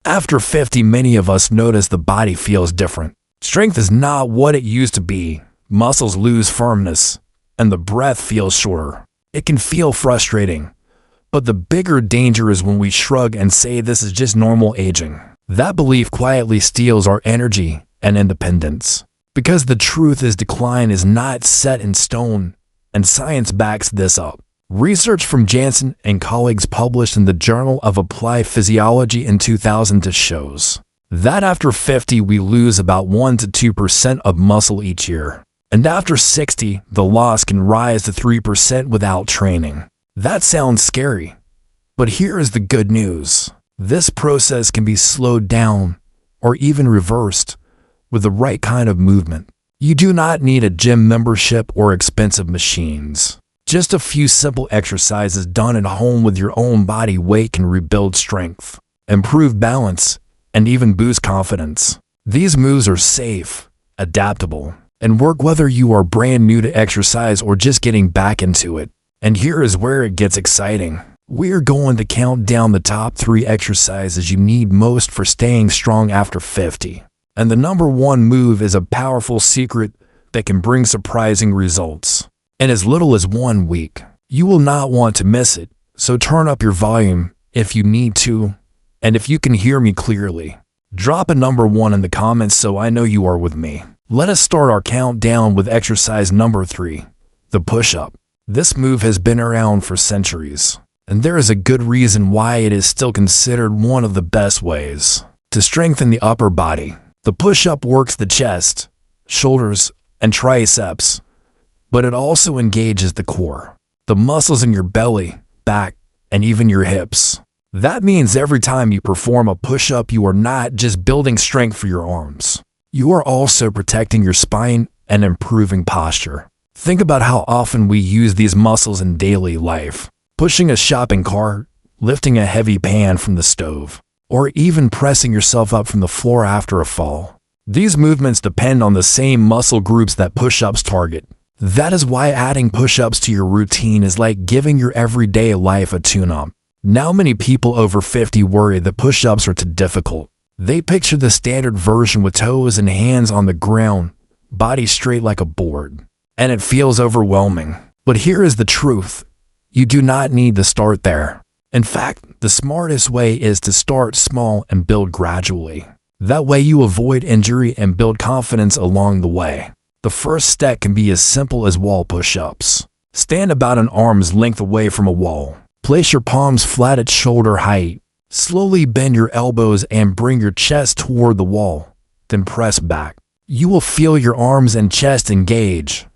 After 50, many of us notice the body feels different. Strength is not what it used to be. Muscles lose firmness, and the breath feels shorter. It can feel frustrating, but the bigger danger is when we shrug and say this is just normal aging. That belief quietly steals our energy and independence. Because the truth is decline is not set in stone, and science backs this up. Research from Jansen and colleagues published in the Journal of Applied Physiology in 2000 shows that after 50 we lose about 1 to 2% of muscle each year. And after 60, the loss can rise to 3% without training. That sounds scary, but here is the good news. This process can be slowed down or even reversed with the right kind of movement. You do not need a gym membership or expensive machines. Just a few simple exercises done at home with your own body weight can rebuild strength, improve balance, and even boost confidence. These moves are safe, adaptable, and work whether you are brand new to exercise or just getting back into it. And here is where it gets exciting. We're going to count down the top 3 exercises you need most for staying strong after 50. And the number 1 move is a powerful secret that can bring surprising results in as little as 1 week. You will not want to miss it, so turn up your volume if you need to, and if you can hear me clearly, drop a number 1 in the comments so I know you are with me. Let us start our countdown with exercise number 3, the push-up. This move has been around for centuries, and there is a good reason why it is still considered one of the best ways to strengthen the upper body. The push-up works the chest, shoulders, and triceps, but it also engages the core, the muscles in your belly, back, and even your hips. That means every time you perform a push-up, you are not just building strength for your arms. You are also protecting your spine and improving posture. Think about how often we use these muscles in daily life. Pushing a shopping cart, lifting a heavy pan from the stove, or even pressing yourself up from the floor after a fall. These movements depend on the same muscle groups that push-ups target. That is why adding push-ups to your routine is like giving your everyday life a tune-up. Now many people over 50 worry that push-ups are too difficult. They picture the standard version with toes and hands on the ground, body straight like a board, and it feels overwhelming. But here is the truth. You do not need to start there. In fact, the smartest way is to start small and build gradually. That way you avoid injury and build confidence along the way. The first step can be as simple as wall push-ups. Stand about an arm's length away from a wall. Place your palms flat at shoulder height. Slowly bend your elbows and bring your chest toward the wall, then press back. You will feel your arms and chest engage,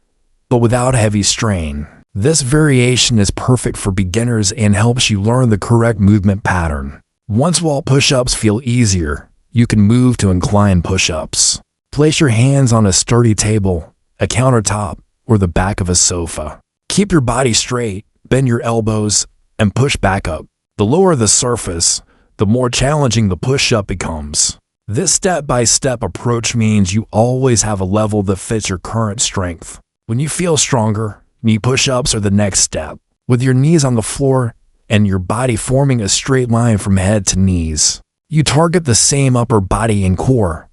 but without heavy strain. This variation is perfect for beginners and helps you learn the correct movement pattern. Once wall push-ups feel easier, you can move to incline push-ups. Place your hands on a sturdy table, a countertop, or the back of a sofa. Keep your body straight, bend your elbows, and push back up. The lower the surface, the more challenging the push-up becomes. This step-by-step approach means you always have a level that fits your current strength. When you feel stronger, knee push-ups are the next step. With your knees on the floor and your body forming a straight line from head to knees, you target the same upper body and core,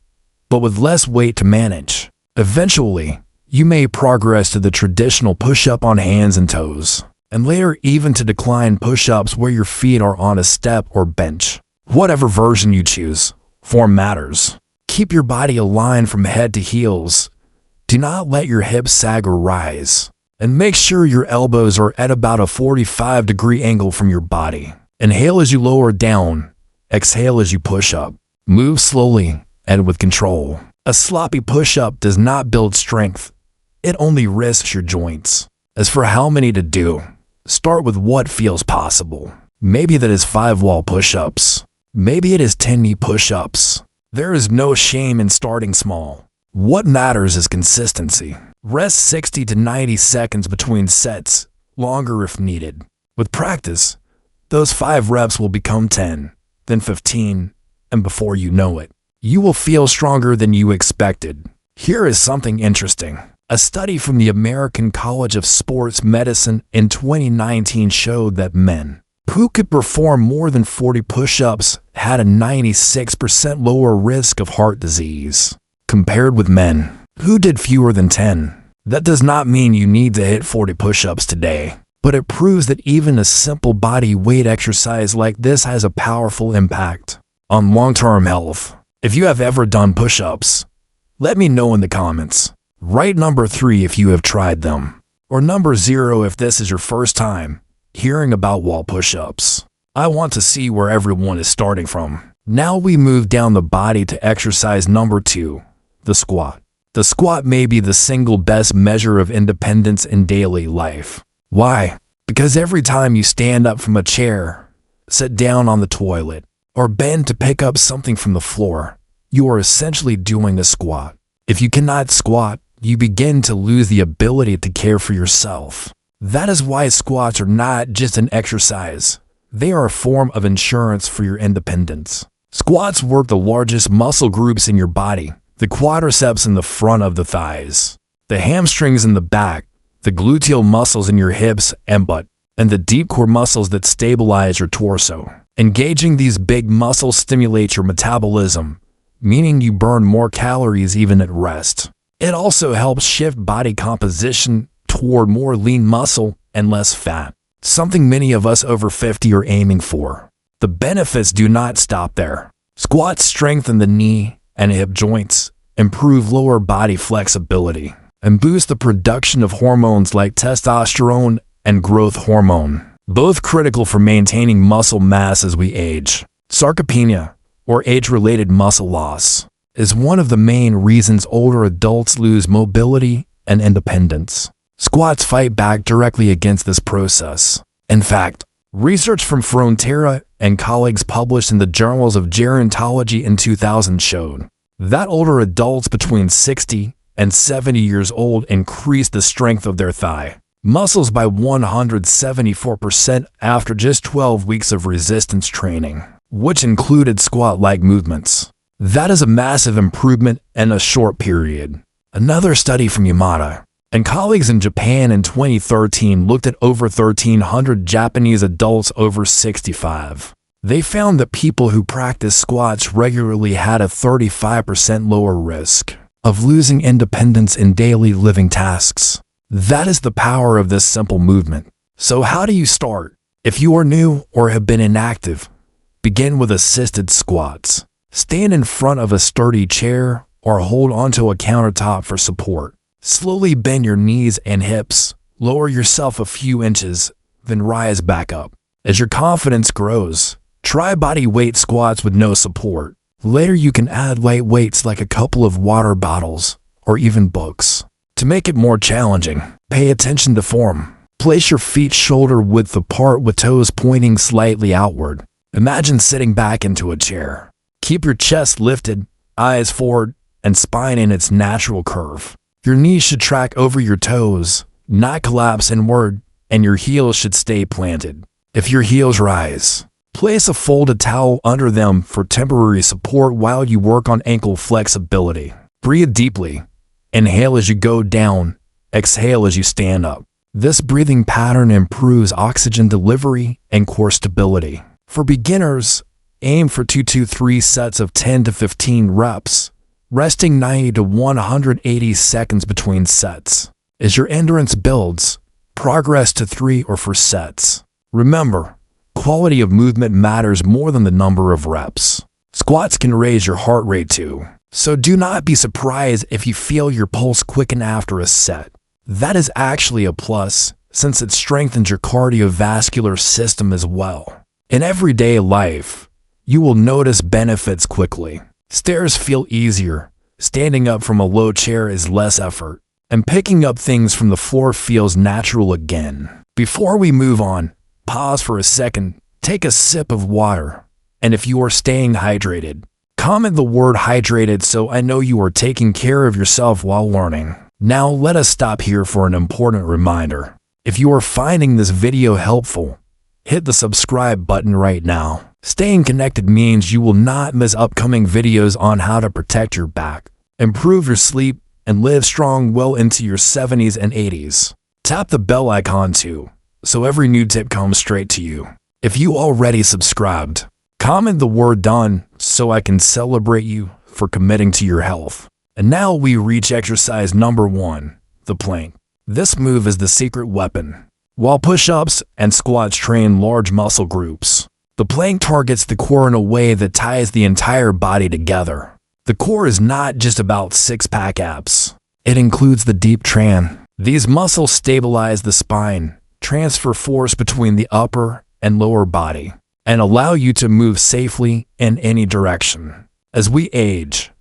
but with less weight to manage. Eventually, you may progress to the traditional push-up on hands and toes, and later even to decline push-ups where your feet are on a step or bench. Whatever version you choose, form matters. Keep your body aligned from head to heels. Do not let your hips sag or rise. And make sure your elbows are at about a 45-degree angle from your body. Inhale as you lower down. Exhale as you push up. Move slowly and with control. A sloppy push-up does not build strength. It only risks your joints. As for how many to do, start with what feels possible. Maybe that is 5 wall push-ups. Maybe it is 10 knee push-ups. There is no shame in starting small. What matters is consistency. Rest 60 to 90 seconds between sets, longer if needed. With practice, those 5 reps will become 10, then 15, and before you know it, you will feel stronger than you expected. Here is something interesting. A study from the American College of Sports Medicine in 2019 showed that men who could perform more than 40 push-ups had a 96% lower risk of heart disease, compared with men who did fewer than 10. That does not mean you need to hit 40 push-ups today, but it proves that even a simple body weight exercise like this has a powerful impact on long-term health. If you have ever done push-ups, let me know in the comments. Write number 3 if you have tried them, or number 0 if this is your first time hearing about wall push-ups. I want to see where everyone is starting from. Now we move down the body to exercise number 2, the squat. The squat may be the single best measure of independence in daily life. Why? Because every time you stand up from a chair, sit down on the toilet, or bend to pick up something from the floor, you are essentially doing a squat. If you cannot squat, you begin to lose the ability to care for yourself. That is why squats are not just an exercise. They are a form of insurance for your independence. Squats work the largest muscle groups in your body: the quadriceps in the front of the thighs, the hamstrings in the back, the gluteal muscles in your hips and butt, and the deep core muscles that stabilize your torso. Engaging these big muscles stimulates your metabolism, meaning you burn more calories even at rest. It also helps shift body composition toward more lean muscle and less fat, something many of us over 50 are aiming for. The benefits do not stop there. Squats strengthen the knee and hip joints, improve lower body flexibility, and boost the production of hormones like testosterone and growth hormone, both critical for maintaining muscle mass as we age. Sarcopenia, or age-related muscle loss, is one of the main reasons older adults lose mobility and independence. Squats fight back directly against this process. In fact, research from Frontera and colleagues published in the Journals of Gerontology in 2000 showed that older adults between 60 and 70 years old increased the strength of their thigh muscles by 174% after just 12 weeks of resistance training, which included squat-like movements. That is a massive improvement in a short period. Another study from Yamada and colleagues in Japan in 2013 looked at over 1,300 Japanese adults over 65. They found that people who practice squats regularly had a 35% lower risk of losing independence in daily living tasks. That is the power of this simple movement. So how do you start? If you are new or have been inactive, begin with assisted squats. Stand in front of a sturdy chair or hold onto a countertop for support. Slowly bend your knees and hips, lower yourself a few inches, then rise back up. As your confidence grows, try body weight squats with no support. Later you can add light weights like a couple of water bottles or even books. To make it more challenging, pay attention to form. Place your feet shoulder width apart with toes pointing slightly outward. Imagine sitting back into a chair. Keep your chest lifted, eyes forward, and spine in its natural curve. Your knees should track over your toes, not collapse inward, and your heels should stay planted. If your heels rise, place a folded towel under them for temporary support while you work on ankle flexibility. Breathe deeply. Inhale as you go down, exhale as you stand up. This breathing pattern improves oxygen delivery and core stability. For beginners, aim for 2 to 3 sets of 10 to 15 reps, resting 90 to 180 seconds between sets. As your endurance builds, progress to 3 or 4 sets. Remember, quality of movement matters more than the number of reps. Squats can raise your heart rate too, so do not be surprised if you feel your pulse quicken after a set. That is actually a plus, since it strengthens your cardiovascular system as well. In everyday life, you will notice benefits quickly. Stairs feel easier, standing up from a low chair is less effort, and picking up things from the floor feels natural again. Before we move on, pause for a second, take a sip of water, and if you are staying hydrated, comment the word hydrated so I know you are taking care of yourself while learning. Now let us stop here for an important reminder. If you are finding this video helpful, hit the subscribe button right now. Staying connected means you will not miss upcoming videos on how to protect your back, improve your sleep, and live strong well into your 70s and 80s. Tap the bell icon too, so every new tip comes straight to you. If you already subscribed, comment the word done so I can celebrate you for committing to your health. And now we reach exercise number 1, the plank. This move is the secret weapon. While push-ups and squats train large muscle groups, the plank targets the core in a way that ties the entire body together. The core is not just about six-pack abs. It includes the deep tran. These muscles stabilize the spine, transfer force between the upper and lower body, and allow you to move safely in any direction. As we age,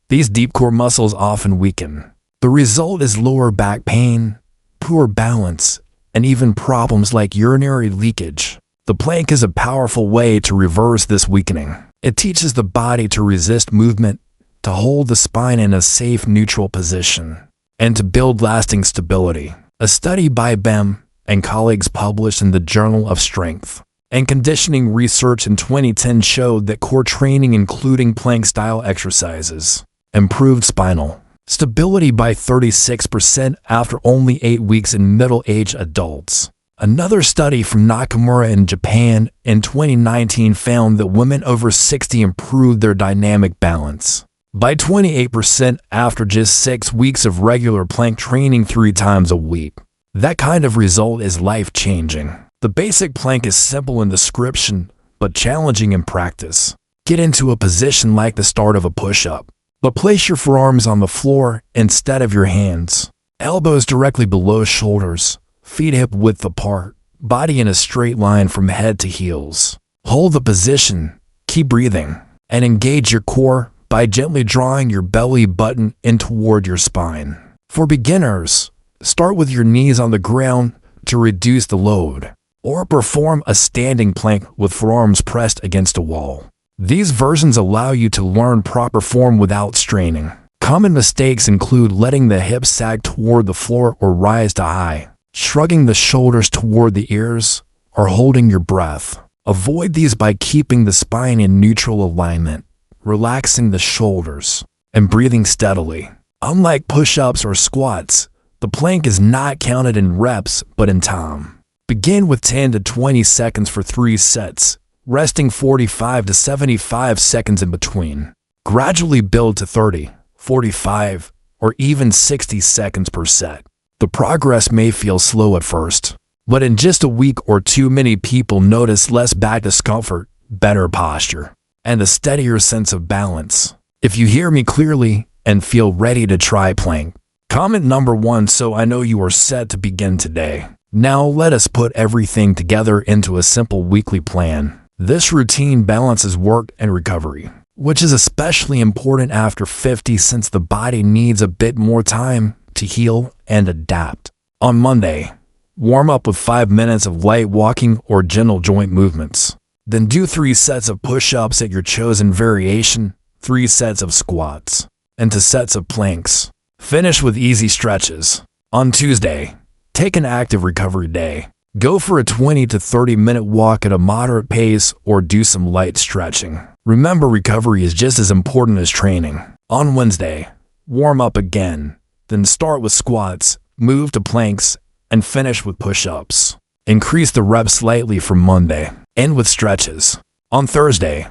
these deep core muscles often weaken. The result is lower back pain, poor balance, and even problems like urinary leakage. The plank is a powerful way to reverse this weakening. It teaches the body to resist movement, to hold the spine in a safe, neutral position, and to build lasting stability. A study by Bem and colleagues published in the Journal of Strength and Conditioning Research in 2010 showed that core training, including plank-style exercises, improved spinal stability by 36% after only 8 weeks in middle-aged adults. Another study from Nakamura in Japan in 2019 found that women over 60 improved their dynamic balance by 28% after just 6 weeks of regular plank training 3 times a week. That kind of result is life-changing. The basic plank is simple in description, but challenging in practice. Get into a position like the start of a push-up, but place your forearms on the floor instead of your hands. Elbows directly below shoulders, feet hip-width apart, body in a straight line from head to heels. Hold the position, keep breathing, and engage your core by gently drawing your belly button in toward your spine. For beginners, start with your knees on the ground to reduce the load, or perform a standing plank with forearms pressed against a wall. These versions allow you to learn proper form without straining. Common mistakes include letting the hips sag toward the floor or rise to high, shrugging the shoulders toward the ears, or holding your breath. Avoid these by keeping the spine in neutral alignment, relaxing the shoulders, and breathing steadily. Unlike push-ups or squats, the plank is not counted in reps but in time. Begin with 10 to 20 seconds for 3 sets, resting 45 to 75 seconds in between. Gradually build to 30, 45, or even 60 seconds per set. The progress may feel slow at first, but in just a week or 2 many people notice less back discomfort, better posture, and a steadier sense of balance. If you hear me clearly and feel ready to try plank, comment number 1 so I know you are set to begin today. Now let us put everything together into a simple weekly plan. This routine balances work and recovery, which is especially important after 50 since the body needs a bit more time to heal and adapt. On Monday, warm up with 5 minutes of light walking or gentle joint movements. Then do 3 sets of push-ups at your chosen variation, 3 sets of squats, and 2 sets of planks. Finish with easy stretches. On Tuesday, take an active recovery day. Go for a 20 to 30 minute walk at a moderate pace or do some light stretching. Remember, recovery is just as important as training. On Wednesday, warm up again, then start with squats, move to planks, and finish with push-ups. Increase the reps slightly from Monday. End with stretches. On Thursday,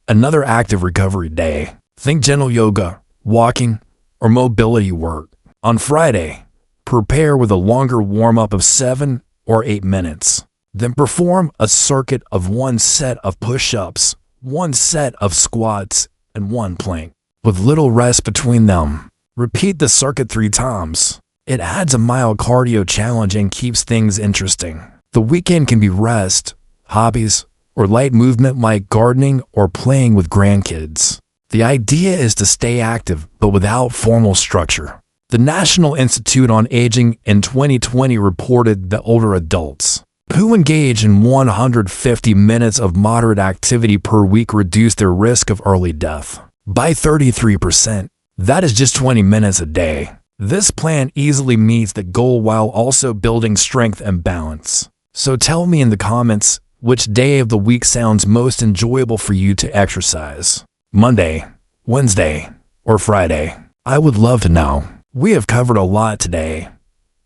another active recovery day. Think gentle yoga, walking, or mobility work. On Friday, prepare with a longer warm-up of 7 or 8 minutes. Then perform a circuit of 1 set of push-ups, 1 set of squats, and 1 plank, with little rest between them. Repeat the circuit 3 times. It adds a mild cardio challenge and keeps things interesting. The weekend can be rest, hobbies, or light movement like gardening or playing with grandkids. The idea is to stay active but without formal structure. The National Institute on Aging in 2020 reported that older adults who engage in 150 minutes of moderate activity per week reduce their risk of early death by 33%. That is just 20 minutes a day. This plan easily meets the goal while also building strength and balance. So tell me in the comments which day of the week sounds most enjoyable for you to exercise. Monday, Wednesday, or Friday. I would love to know. We have covered a lot today,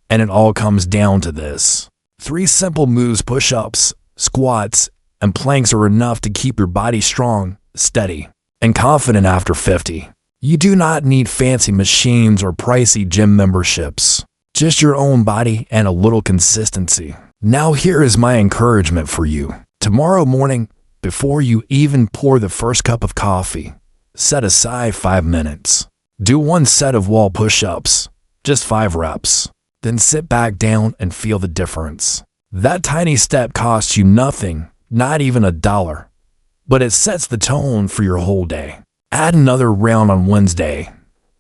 and it all comes down to this. 3 simple moves: push-ups, squats, and planks are enough to keep your body strong, steady, and confident after 50. You do not need fancy machines or pricey gym memberships. Just your own body and a little consistency. Now here is my encouragement for you. Tomorrow morning, before you even pour the first cup of coffee, set aside 5 minutes. Do 1 set of wall push-ups, just 5 reps. Then sit back down and feel the difference. That tiny step costs you nothing, not even $1, but it sets the tone for your whole day. Add another round on Wednesday,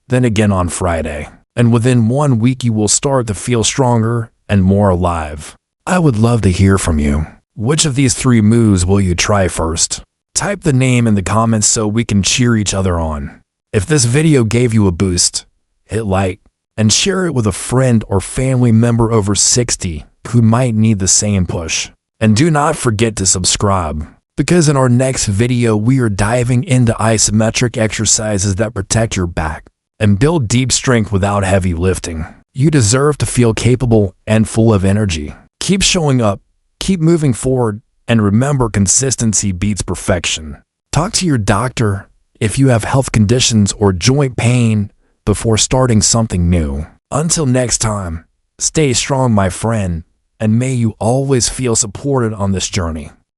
then again on Friday, and within 1 week you will start to feel stronger and more alive. I would love to hear from you. Which of these 3 moves will you try first? Type the name in the comments so we can cheer each other on. If this video gave you a boost, hit like and share it with a friend or family member over 60 who might need the same push. And do not forget to subscribe, because in our next video we are diving into isometric exercises that protect your back and build deep strength without heavy lifting. You deserve to feel capable and full of energy. Keep showing up, keep moving forward, and remember, consistency beats perfection. Talk to your doctor if you have health conditions or joint pain before starting something new. Until next time, stay strong, my friend, and may you always feel supported on this journey.